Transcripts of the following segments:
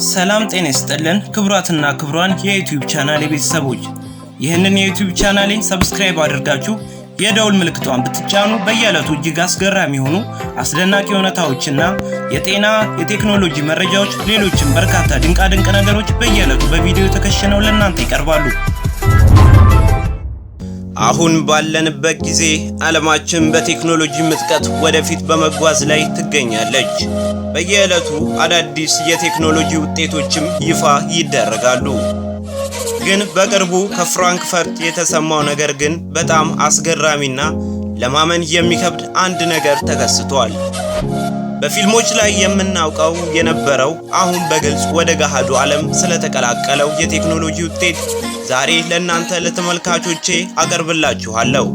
ሰላም ጤና ይስጥልን ክብራትና ክብራን የዩቲዩብ ቻናል ቤተሰቦች ይህንን የዩቲዩብ ቻናሌን ሰብስክራይብ አድርጋችሁ የደውል ምልክቷን ብትጫኑ በየዕለቱ እጅግ አስገራሚ ሆኑ አስደናቂ እውነታዎችና የጤና የቴክኖሎጂ መረጃዎች ሌሎችም በርካታ ድንቅ ነገሮች በየዕለቱ በቪዲዮ ተከሽነው ለእናንተ ይቀርባሉ። አሁን ባለንበት ጊዜ አለማችን በቴክኖሎጂ ምጥቀት ወደፊት በመጓዝ ላይ ትገኛለች። በየዕለቱ አዳዲስ የቴክኖሎጂ ውጤቶችም ይፋ ይደረጋሉ። ግን በቅርቡ ከፍራንክፈርት የተሰማው ነገር ግን በጣም አስገራሚና ለማመን የሚከብድ አንድ ነገር ተከስቷል። በፊልሞች ላይ የምናውቀው የነበረው አሁን በግልጽ ወደ ገሃዱ ዓለም ስለተቀላቀለው የቴክኖሎጂ ውጤት ዛሬ ለእናንተ ለተመልካቾቼ አቀርብላችኋለሁ።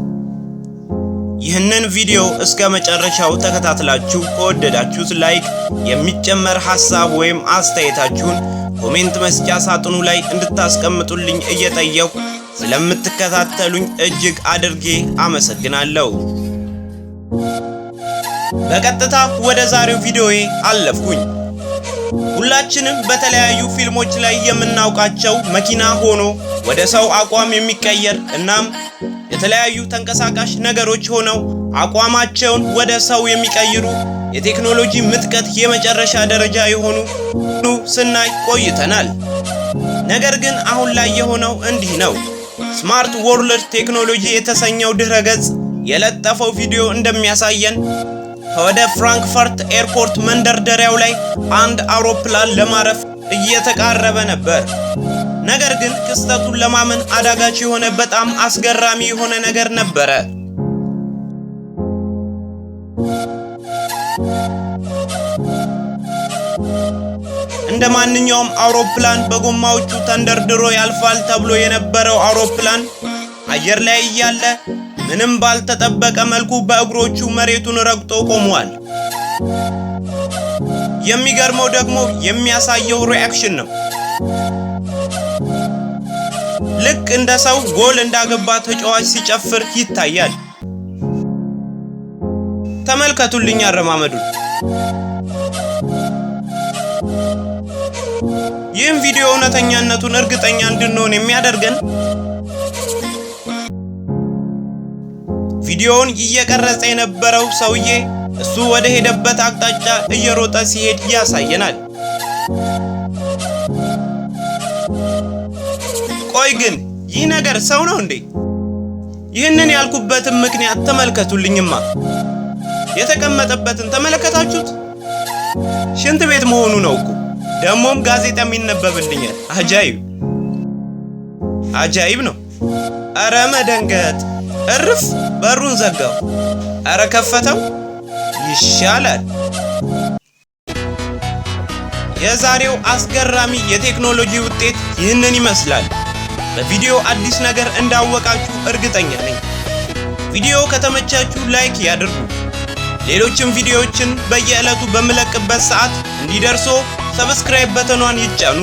ይህንን ቪዲዮ እስከ መጨረሻው ተከታትላችሁ ከወደዳችሁት ላይክ፣ የሚጨመር ሐሳብ ወይም አስተያየታችሁን ኮሜንት መስጫ ሳጥኑ ላይ እንድታስቀምጡልኝ እየጠየቁ ስለምትከታተሉኝ እጅግ አድርጌ አመሰግናለሁ። በቀጥታ ወደ ዛሬው ቪዲዮዬ አለፍኩኝ። ሁላችንም በተለያዩ ፊልሞች ላይ የምናውቃቸው መኪና ሆኖ ወደ ሰው አቋም የሚቀየር እናም የተለያዩ ተንቀሳቃሽ ነገሮች ሆነው አቋማቸውን ወደ ሰው የሚቀይሩ የቴክኖሎጂ ምጥቀት የመጨረሻ ደረጃ የሆኑ ስናይ ቆይተናል። ነገር ግን አሁን ላይ የሆነው እንዲህ ነው። ስማርት ወርልድ ቴክኖሎጂ የተሰኘው ድረገጽ የለጠፈው ቪዲዮ እንደሚያሳየን ወደ ፍራንክፈርት ኤርፖርት መንደርደሪያው ላይ አንድ አውሮፕላን ለማረፍ እየተቃረበ ነበር። ነገር ግን ክስተቱን ለማመን አዳጋች የሆነ በጣም አስገራሚ የሆነ ነገር ነበረ። እንደ ማንኛውም አውሮፕላን በጎማዎቹ ተንደርድሮ ያልፋል ተብሎ የነበረው አውሮፕላን አየር ላይ እያለ ምንም ባልተጠበቀ መልኩ በእግሮቹ መሬቱን ረግጦ ቆሟል። የሚገርመው ደግሞ የሚያሳየው ሪአክሽን ነው። ልክ እንደ ሰው ጎል እንዳገባ ተጫዋች ሲጨፍር ይታያል። ተመልከቱልኝ አረማመዱን። ይህም ቪዲዮ እውነተኛነቱን እርግጠኛ እንድንሆን የሚያደርገን ቪዲዮውን እየቀረጸ የነበረው ሰውዬ እሱ ወደ ሄደበት አቅጣጫ እየሮጠ ሲሄድ ያሳየናል። ቆይ ግን ይህ ነገር ሰው ነው እንዴ? ይህንን ያልኩበትን ምክንያት ተመልከቱልኝማ። የተቀመጠበትን ተመለከታችሁት? ሽንት ቤት መሆኑ ነው እኮ። ደሞም ጋዜጣም ይነበብልኛል። አጃይብ ነው። አረ መደንገጥ! እርፍ! በሩን ዘጋው። አረ ከፈተው ይሻላል። የዛሬው አስገራሚ የቴክኖሎጂ ውጤት ይህንን ይመስላል። በቪዲዮ አዲስ ነገር እንዳወቃችሁ እርግጠኛ ነኝ። ቪዲዮ ከተመቻችሁ ላይክ ያድርጉ። ሌሎችም ቪዲዮዎችን በየዕለቱ በመለቅበት ሰዓት እንዲደርሶ ሰብስክራይብ በተኗን ይጫኑ።